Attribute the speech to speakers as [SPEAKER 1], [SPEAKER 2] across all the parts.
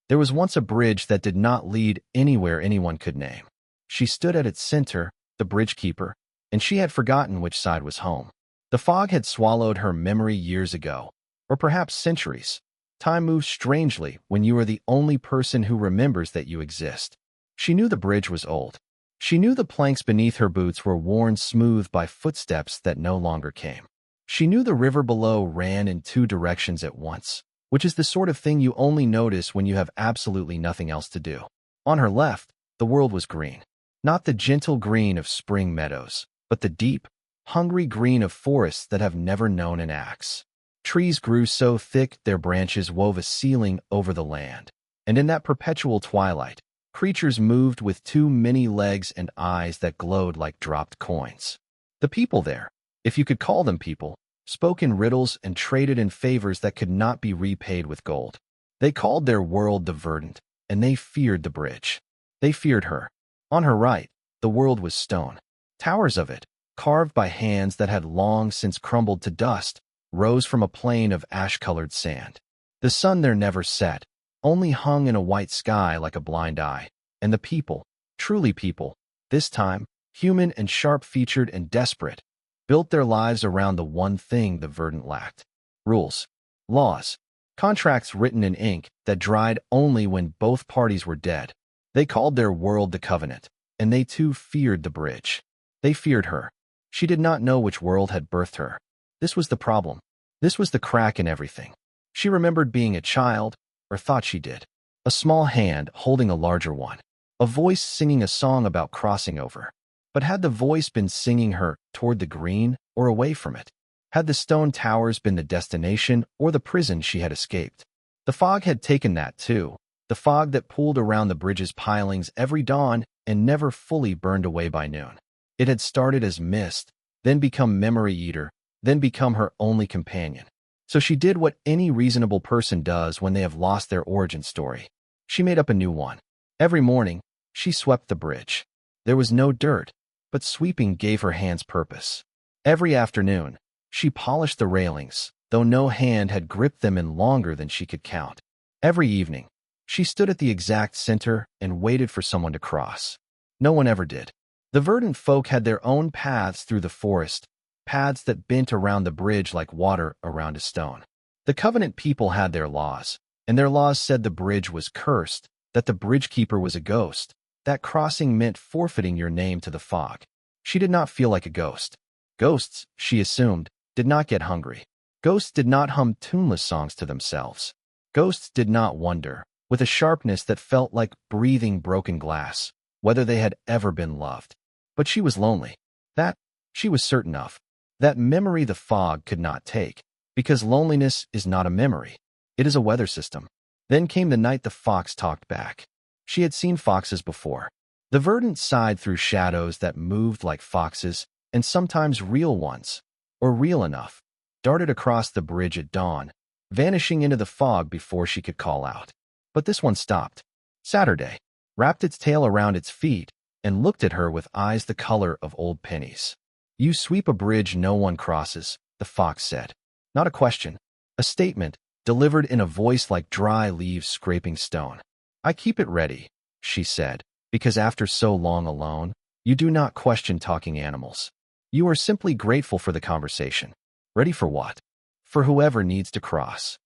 [SPEAKER 1] There was once a bridge that did not lead anywhere anyone could name. She stood at its center, the bridge keeper, and she had forgotten which side was home. The fog had swallowed her memory years ago, or perhaps centuries. Time moves strangely when you are the only person who remembers that you exist. She knew the bridge was old. She knew the planks beneath her boots were worn smooth by footsteps that no longer came. She knew the river below ran in two directions at once, which is the sort of thing you only notice when you have absolutely nothing else to do. On her left, the world was green. Not the gentle green of spring meadows, but the deep, hungry green of forests that have never known an axe. Trees grew so thick their branches wove a ceiling over the land, and in that perpetual twilight, creatures moved with too many legs and eyes that glowed like dropped coins. The people there, if you could call them people, spoke in riddles and traded in favors that could not be repaid with gold. They called their world the verdant, and they feared the bridge. They feared her. On her right, the world was stone. Towers of it, carved by hands that had long since crumbled to dust, rose from a plain of ash-colored sand. The sun there never set, only hung in a white sky like a blind eye. And the people, truly people, this time, human and sharp-featured and desperate, built their lives around the one thing the verdant lacked. Rules, laws, contracts written in ink that dried only when both parties were dead. They called their world the covenant, and they too feared the bridge. They feared her. She did not know which world had birthed her. This was the problem. This was the crack in everything. She remembered being a child, or thought she did. A small hand holding a larger one. A voice singing a song about crossing over. But had the voice been singing her toward the green or away from it? Had the stone towers been the destination or the prison she had escaped? The fog had taken that too. The fog that pooled around the bridge's pilings every dawn and never fully burned away by noon. It had started as mist, then become memory eater, then become her only companion. So she did what any reasonable person does when they have lost their origin story. She made up a new one. Every morning, she swept the bridge. There was no dirt, but sweeping gave her hands purpose. Every afternoon, she polished the railings, though no hand had gripped them in longer than she could count. Every evening, she stood at the exact center and waited for someone to cross. No one ever did. The verdant folk had their own paths through the forest, paths that bent around the bridge like water around a stone. The Covenant people had their laws, and their laws said the bridge was cursed, that the bridge keeper was a ghost, that crossing meant forfeiting your name to the fog. She did not feel like a ghost. Ghosts, she assumed, did not get hungry. Ghosts did not hum tuneless songs to themselves. Ghosts did not wonder, with a sharpness that felt like breathing broken glass, whether they had ever been loved. But she was lonely. That, she was certain of. That memory the fog could not take, because loneliness is not a memory. It is a weather system. Then came the night the fox talked back. She had seen foxes before. The verdant sighed through shadows that moved like foxes, and sometimes real ones, or real enough, darted across the bridge at dawn, vanishing into the fog before she could call out. But this one stopped. Saturday, wrapped its tail around its feet, and looked at her with eyes the color of old pennies. "You sweep a bridge no one crosses," the fox said. Not a question, a statement, delivered in a voice like dry leaves scraping stone. "I keep it ready," she said, "because after so long alone, you do not question talking animals. You are simply grateful for the conversation. Ready for what? For whoever needs to cross."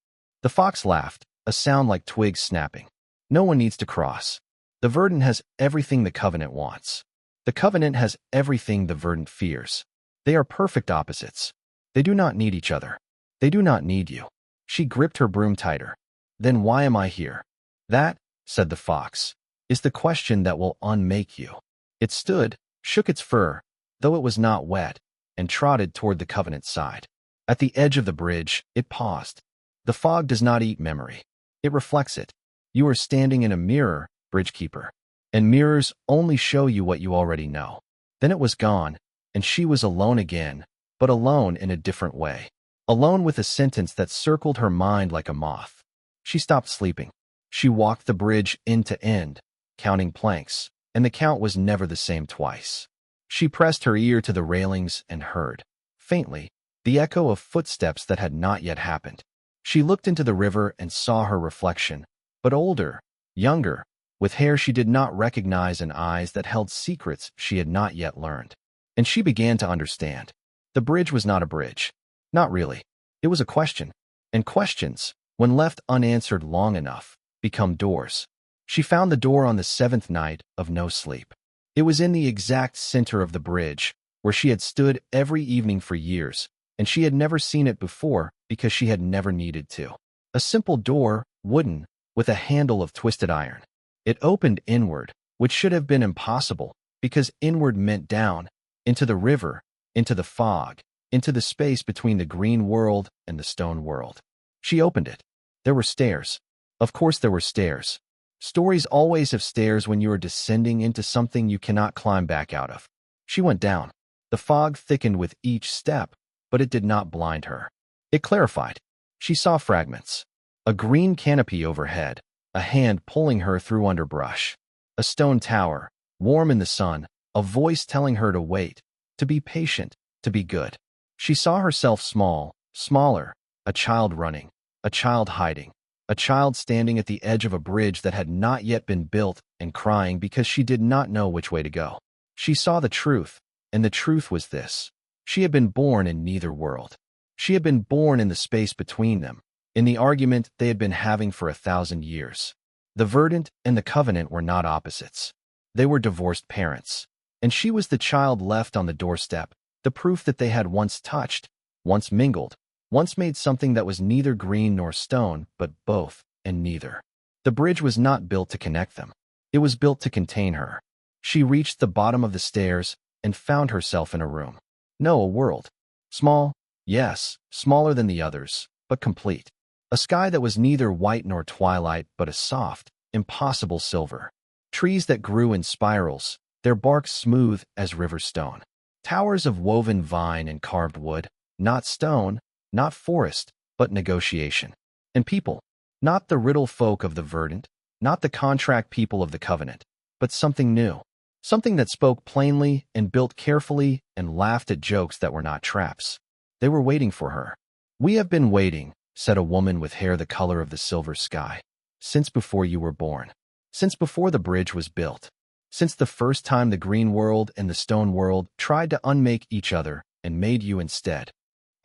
[SPEAKER 1] The fox laughed, a sound like twigs snapping. "No one needs to cross. The verdant has everything the covenant wants. The covenant has everything the verdant fears. They are perfect opposites. They do not need each other. They do not need you." She gripped her broom tighter. "Then why am I here?" "That," said the fox, "is the question that will unmake you." It stood, shook its fur, though it was not wet, and trotted toward the covenant's side. At the edge of the bridge, it paused. The fog does not eat memory. It reflects it. You are standing in a mirror, bridgekeeper, and mirrors only show you what you already know. Then it was gone, and she was alone again, but alone in a different way. Alone with a sentence that circled her mind like a moth. She stopped sleeping. She walked the bridge end to end, counting planks, and the count was never the same twice. She pressed her ear to the railings and heard, faintly, the echo of footsteps that had not yet happened. She looked into the river and saw her reflection, but older, younger, with hair she did not recognize and eyes that held secrets she had not yet learned. And she began to understand. The bridge was not a bridge. Not really. It was a question. And questions, when left unanswered long enough, become doors. She found the door on the seventh night of no sleep. It was in the exact center of the bridge, where she had stood every evening for years, and she had never seen it before because she had never needed to. A simple door, wooden, with a handle of twisted iron. It opened inward, which should have been impossible, because inward meant down, into the river, into the fog, into the space between the green world and the stone world. She opened it. There were stairs. Of course there were stairs. Stories always have stairs when you are descending into something you cannot climb back out of. She went down. The fog thickened with each step, but it did not blind her. It clarified. She saw fragments. A green canopy overhead, a hand pulling her through underbrush. A stone tower, warm in the sun, a voice telling her to wait, to be patient, to be good. She saw herself small, smaller, a child running, a child hiding, a child standing at the edge of a bridge that had not yet been built and crying because she did not know which way to go. She saw the truth, and the truth was this. She had been born in neither world. She had been born in the space between them, in the argument they had been having for 1,000 years. The verdant and the covenant were not opposites. They were divorced parents, and she was the child left on the doorstep, the proof that they had once touched, once mingled, once made something that was neither green nor stone, but both and neither. The bridge was not built to connect them. It was built to contain her. She reached the bottom of the stairs and found herself in a room. No, a world. Small, yes, smaller than the others, but complete. A sky that was neither white nor twilight, but a soft, impossible silver. Trees that grew in spirals, their barks smooth as river stone. Towers of woven vine and carved wood, not stone, not forest, but negotiation. And people, not the riddle folk of the verdant, not the contract people of the covenant, but something new. Something that spoke plainly and built carefully and laughed at jokes that were not traps. They were waiting for her. "We have been waiting," said a woman with hair the color of the silver sky, "since before you were born. Since before the bridge was built. Since the first time the green world and the stone world tried to unmake each other and made you instead."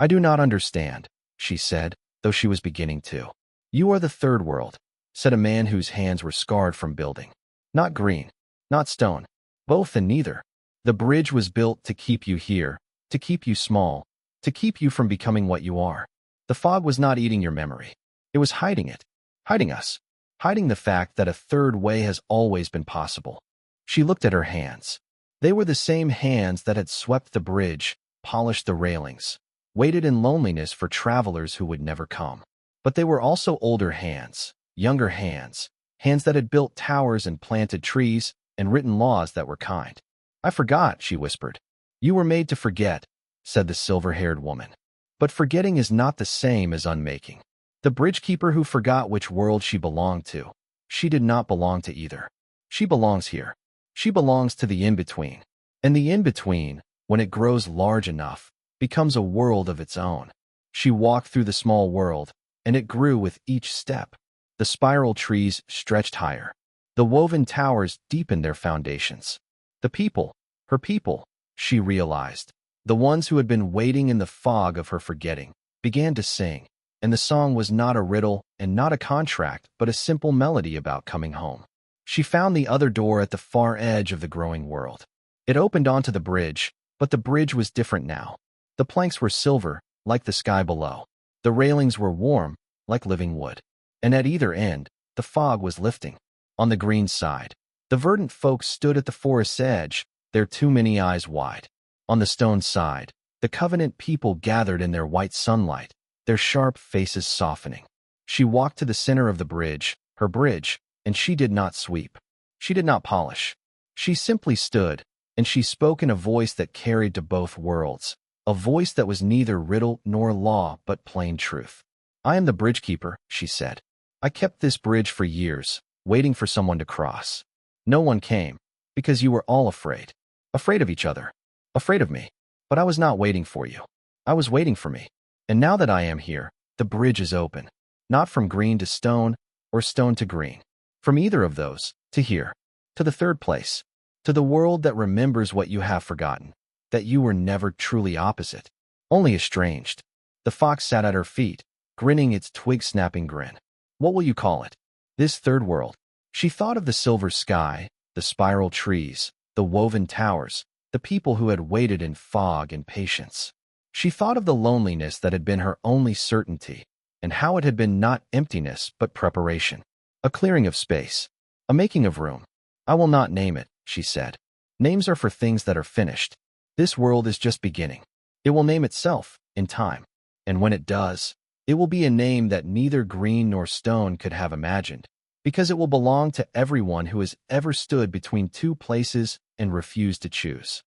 [SPEAKER 1] "I do not understand," she said, though she was beginning to. "You are the third world," said a man whose hands were scarred from building. "Not green, not stone, both and neither. The bridge was built to keep you here, to keep you small, to keep you from becoming what you are. The fog was not eating your memory. It was hiding it, hiding us, hiding the fact that a third way has always been possible." She looked at her hands. They were the same hands that had swept the bridge, polished the railings, waited in loneliness for travelers who would never come. But they were also older hands, younger hands, hands that had built towers and planted trees and written laws that were kind. "I forgot," she whispered. "You were made to forget," said the silver-haired woman. "But forgetting is not the same as unmaking." The bridge-keeper who forgot which world she belonged to. She did not belong to either. She belongs here. She belongs to the in-between. And the in-between, when it grows large enough, becomes a world of its own. She walked through the small world, and it grew with each step. The spiral trees stretched higher. The woven towers deepened their foundations. The people, her people, she realized, the ones who had been waiting in the fog of her forgetting, began to sing, and the song was not a riddle and not a contract, but a simple melody about coming home. She found the other door at the far edge of the growing world. It opened onto the bridge, but the bridge was different now. The planks were silver, like the sky below. The railings were warm, like living wood. And at either end, the fog was lifting. On the green side, the verdant folks stood at the forest's edge, their too many eyes wide. On the stone side, the covenant people gathered in their white sunlight, their sharp faces softening. She walked to the center of the bridge, her bridge, and she did not sweep. She did not polish. She simply stood, and she spoke in a voice that carried to both worlds, a voice that was neither riddle nor law but plain truth. "I am the bridge keeper," she said. "I kept this bridge for years, waiting for someone to cross. No one came, because you were all afraid. Afraid of each other. Afraid of me. But I was not waiting for you. I was waiting for me. And now that I am here, the bridge is open. Not from green to stone, or stone to green. From either of those, to here, to the third place, to the world that remembers what you have forgotten, that you were never truly opposite, only estranged. The fox sat at her feet, grinning its twig-snapping grin. What will you call it? This third world. She thought of the silver sky, the spiral trees, the woven towers, the people who had waited in fog and patience. She thought of the loneliness that had been her only certainty, and how it had been not emptiness but preparation. A clearing of space, a making of room. I will not name it, she said. Names are for things that are finished. This world is just beginning. It will name itself, in time. And when it does, it will be a name that neither green nor stone could have imagined, because it will belong to everyone who has ever stood between two places and refused to choose.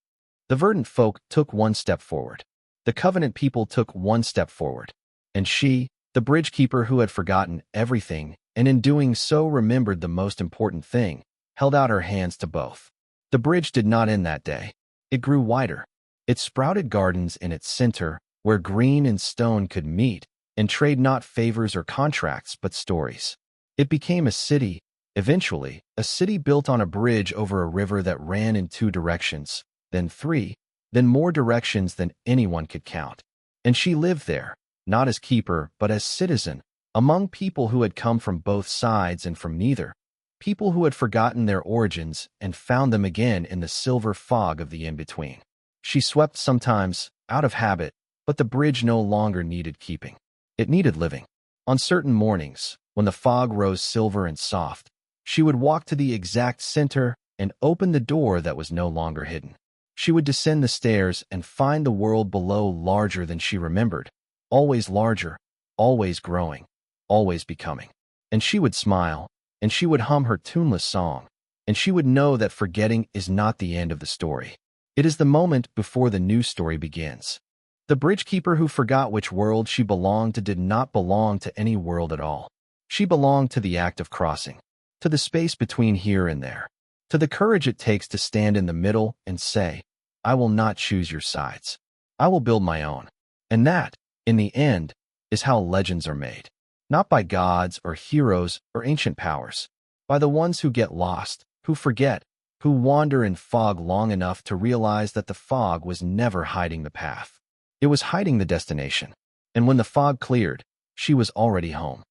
[SPEAKER 1] The verdant folk took one step forward. The covenant people took one step forward. And she, the bridge keeper who had forgotten everything, and in doing so remembered the most important thing, held out her hands to both. The bridge did not end that day. It grew wider. It sprouted gardens in its center, where green and stone could meet and trade not favors or contracts but stories. It became a city, eventually, a city built on a bridge over a river that ran in two directions, then three, then more directions than anyone could count. And she lived there, not as keeper but as citizen, among people who had come from both sides and from neither, people who had forgotten their origins and found them again in the silver fog of the in-between. She swept sometimes, out of habit, but the bridge no longer needed keeping. It needed living. On certain mornings, when the fog rose silver and soft, she would walk to the exact center and open the door that was no longer hidden. She would descend the stairs and find the world below larger than she remembered, always larger, always growing, always becoming. And she would smile, and she would hum her tuneless song, and she would know that forgetting is not the end of the story. It is the moment before the new story begins. The bridge keeper who forgot which world she belonged to did not belong to any world at all. She belonged to the act of crossing, to the space between here and there, to the courage it takes to stand in the middle and say, I will not choose your sides. I will build my own. And that, in the end, is how legends are made. Not by gods or heroes or ancient powers, by the ones who get lost, who forget, who wander in fog long enough to realize that the fog was never hiding the path. It was hiding the destination. And when the fog cleared, she was already home.